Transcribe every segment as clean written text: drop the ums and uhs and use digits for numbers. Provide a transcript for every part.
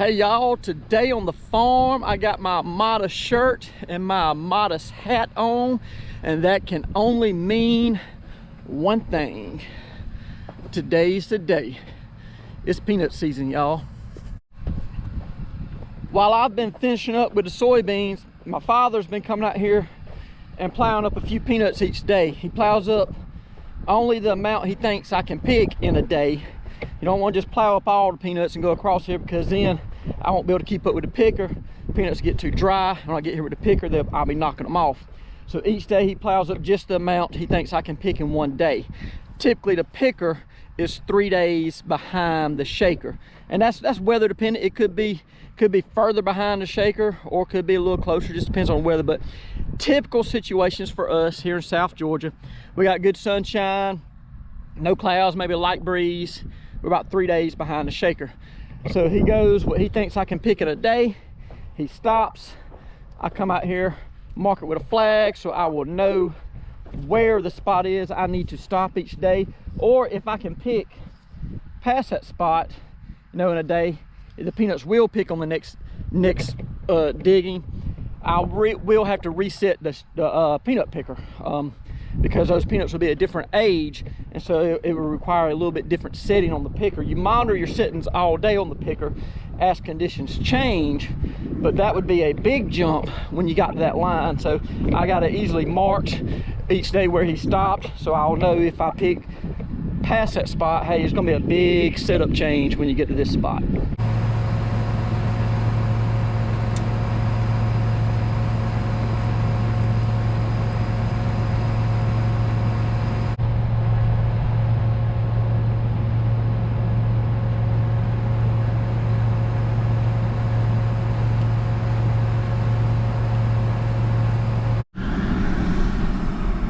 Hey y'all, today on the farm I got my Amada shirt and my Amada hat on, and that can only mean one thing. Today's the day. It's peanut season, y'all. While I've been finishing up with the soybeans, my father's been coming out here and plowing up a few peanuts each day. He plows up only the amount he thinks I can pick in a day. You don't want to just plow up all the peanuts and go across here, because then I won't be able to keep up with the picker. Peanuts get too dry. When I get here with the picker, I'll be knocking them off. So each day he plows up just the amount he thinks I can pick in one day. Typically the picker is 3 days behind the shaker, and that's weather dependent. It could be further behind the shaker, or could be a little closer, just depends on weather. But typical situations for us here in South Georgia, we got good sunshine, no clouds, maybe a light breeze. We're about 3 days behind the shaker. So he goes what he thinks I can pick in a day. He stops. I come out here, mark it with a flag, so I will know where the spot is I need to stop each day. Or if I can pick past that spot, in a day, the peanuts will pick on the next digging. We'll have to reset the peanut picker, because those peanuts will be at a different age, and so it will require a little bit different setting on the picker. You monitor your settings all day on the picker as conditions change, but that would be a big jump when you got to that line. So I got to easily mark each day where he stopped, so I'll know if I pick past that spot, hey, it's going to be a big setup change when you get to this spot.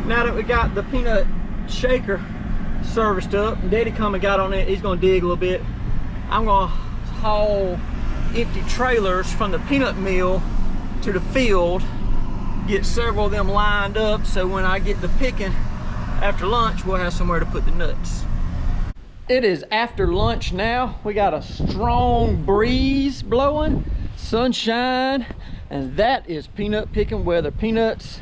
Now that we got the peanut shaker serviced up, and Daddy come and got on it, he's gonna dig a little bit. I'm gonna haul empty trailers from the peanut mill to the field, get several of them lined up, so when I get to picking after lunch, we'll have somewhere to put the nuts. It is after lunch now. We got a strong breeze blowing, sunshine, and that is peanut picking weather. Peanuts,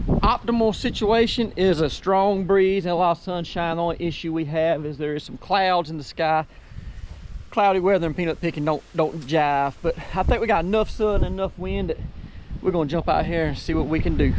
optimal situation is a strong breeze and a lot of sunshine. The only issue we have is there is some clouds in the sky. Cloudy weather and peanut picking don't jive, but I think we got enough sun and enough wind that we're gonna jump out here and see what we can do.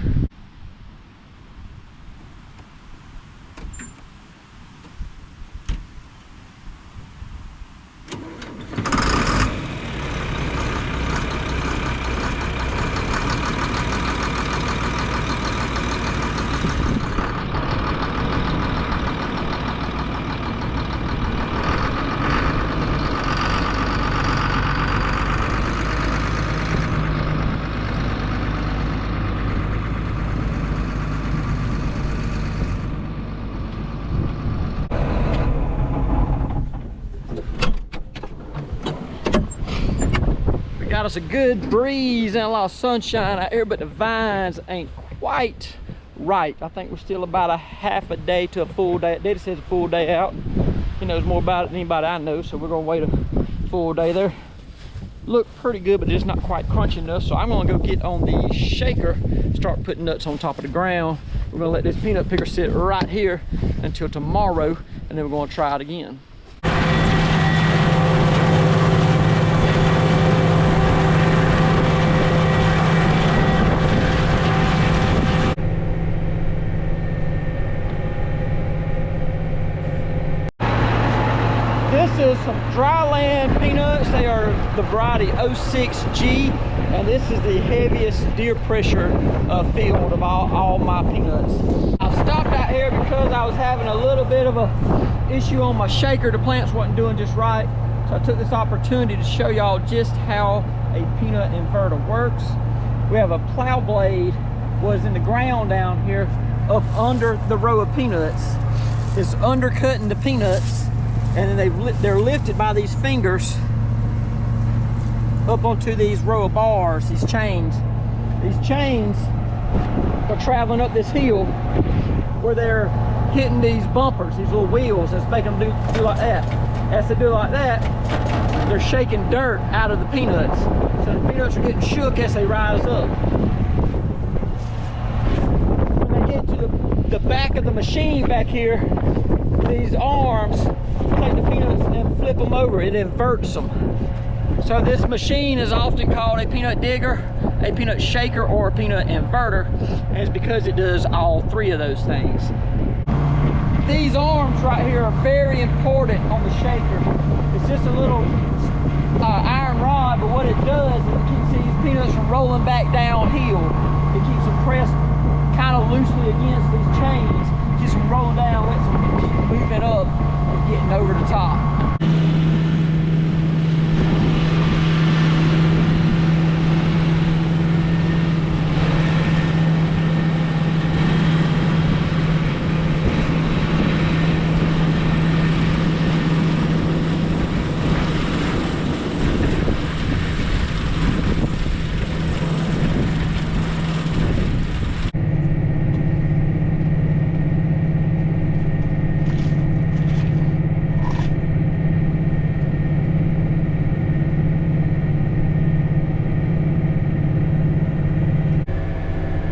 Got us a good breeze and a lot of sunshine out here, but the vines ain't quite right. I think we're still about a half a day to a full day. Daddy says a full day out. He knows more about it than anybody I know, so we're gonna wait a full day there. Look pretty good, but just not quite crunchy enough. So I'm gonna go get on the shaker, start putting nuts on top of the ground. We're gonna let this peanut picker sit right here until tomorrow, and then we're gonna try it again. This is some dryland peanuts. They are the variety 06G, and this is the heaviest Deere pressure field of all my peanuts. I've stopped out here because I was having a little bit of a issue on my shaker. The plants wasn't doing just right, so I took this opportunity to show y'all just how a peanut inverter works. We have a plow blade was in the ground down here up under the row of peanuts. It's undercutting the peanuts, and then they're lifted by these fingers up onto these row of bars, these chains. These chains are traveling up this hill where they're hitting these bumpers, these little wheels, and it's making them do like that. As they do like that, they're shaking dirt out of the peanuts. So the peanuts are getting shook as they rise up. When they get to the back of the machine back here, these arms take the peanuts and flip them over. It inverts them. So this machine is often called a peanut digger, a peanut shaker, or a peanut inverter, and it's because it does all three of those things. These arms right here are very important on the shaker. It's just a little iron rod, but what it does is it keeps these peanuts from rolling back downhill. It keeps them pressed kind of loosely against these chains, keeps them rolling down, lets them keep moving up and getting over the top.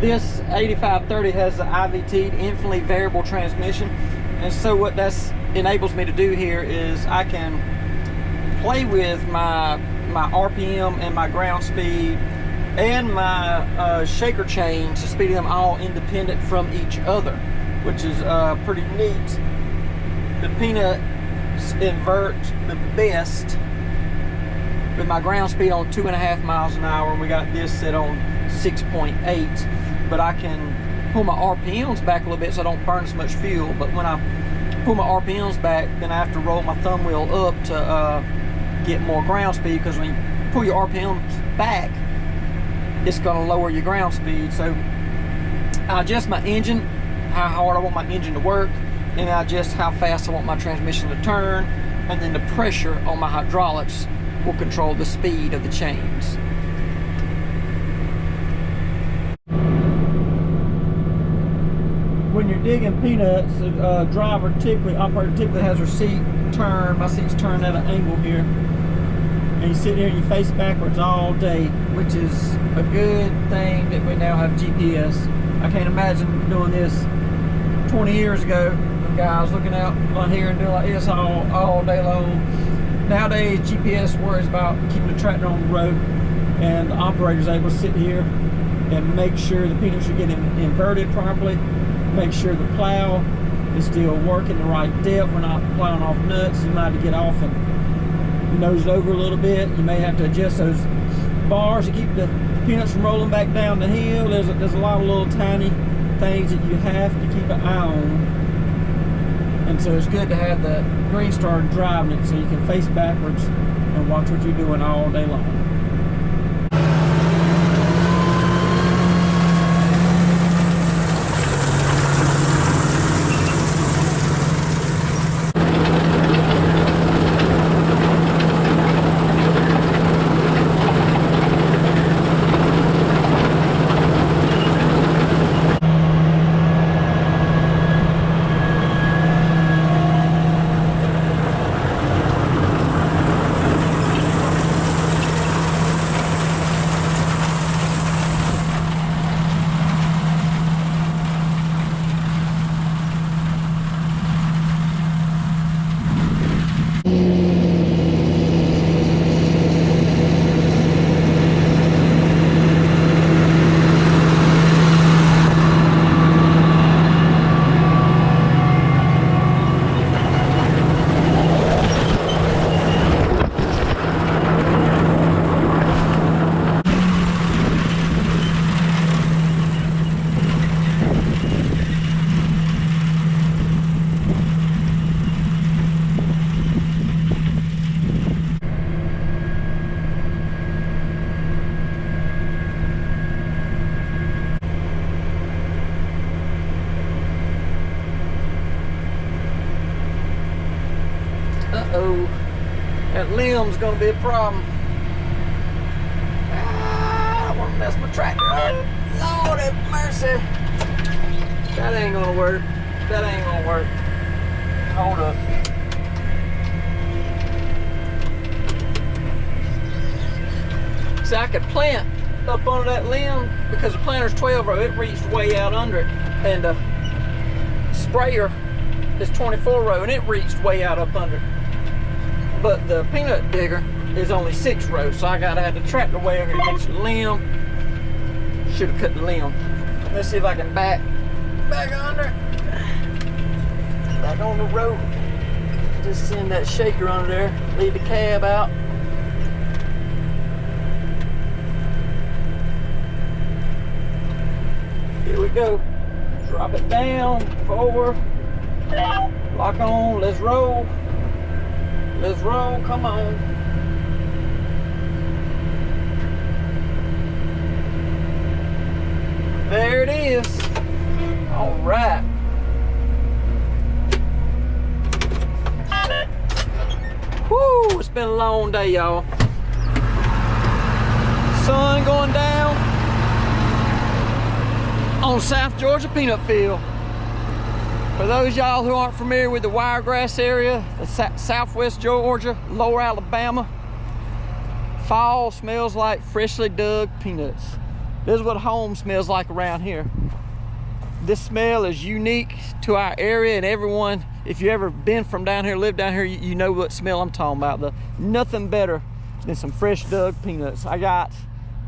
This 8530 has the IVT, infinitely variable transmission, and so what that enables me to do here is I can play with my RPM and my ground speed and my shaker chain to speed them all independent from each other, which is pretty neat. The peanuts invert the best with my ground speed on 2.5 miles an hour, and we got this set on 6.8. But I can pull my RPMs back a little bit so I don't burn as much fuel. But when I pull my RPMs back, then I have to roll my thumb wheel up to get more ground speed, because when you pull your RPMs back, it's going to lower your ground speed. So I adjust my engine, how hard I want my engine to work, and I adjust how fast I want my transmission to turn, and then the pressure on my hydraulics will control the speed of the chains. When you're digging peanuts, the operator typically has her seat turned. My seat's turned at an angle here. And you sit here and you face backwards all day, which is a good thing that we now have GPS. I can't imagine doing this 20 years ago. The guys looking out on here and doing like this all day long. Nowadays, GPS worries about keeping the tractor on the road, and the operator's able to sit here and make sure the peanuts are getting inverted properly. Make sure the plow is still working the right depth. We're not plowing off nuts. You might have to get off and nose it over a little bit. You may have to adjust those bars to keep the peanuts from rolling back down the hill. There's a lot of little tiny things that you have to keep an eye on. And so it's good to have the Green Star driving it so you can face backwards and watch what you're doing all day long. Uh-oh, that limb's gonna be a problem. I don't wanna mess my tractor up. Lord have mercy. That ain't gonna work. That ain't gonna work. Hold up. See, I could plant up under that limb because the planter's 12 row, it reached way out under it. And the sprayer is 24 row and it reached way out up under it. But the peanut digger is only 6 rows, so I gotta have the tractor way over here against the limb. Should have cut the limb. Let's see if I can back under it. Back on the road. Just send that shaker under there. Leave the cab out. Here we go. Drop it down, forward. Lock on, let's roll. Let's roll, come on. There it is. All right. Woo, it's been a long day, y'all. Sun going down on South Georgia peanut field. For those y'all who aren't familiar with the Wiregrass area, the Southwest Georgia, Lower Alabama, fall smells like freshly dug peanuts. This is what home smells like around here. This smell is unique to our area, and everyone, if you ever been from down here, lived down here, you know what smell I'm talking about. Nothing better than some fresh dug peanuts. I got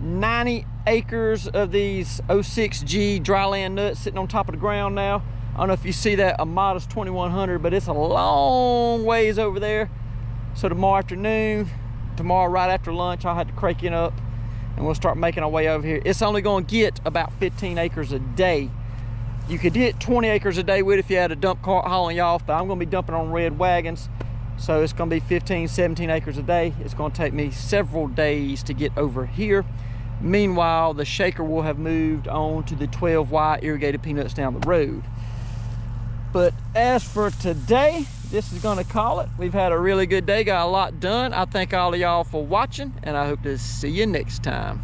90 acres of these 06G dryland nuts sitting on top of the ground now. I don't know if you see that, a modest 2100, but it's a long ways over there. So tomorrow afternoon, tomorrow right after lunch, I'll have to crank it up and we'll start making our way over here. It's only gonna get about 15 acres a day. You could get 20 acres a day with if you had a dump cart hauling you off, but I'm gonna be dumping on red wagons. So it's gonna be 15, 17 acres a day. It's gonna take me several days to get over here. Meanwhile, the shaker will have moved on to the 12Y irrigated peanuts down the road. But as for today, this is gonna call it. We've had a really good day, got a lot done. I thank all of y'all for watching, and I hope to see you next time.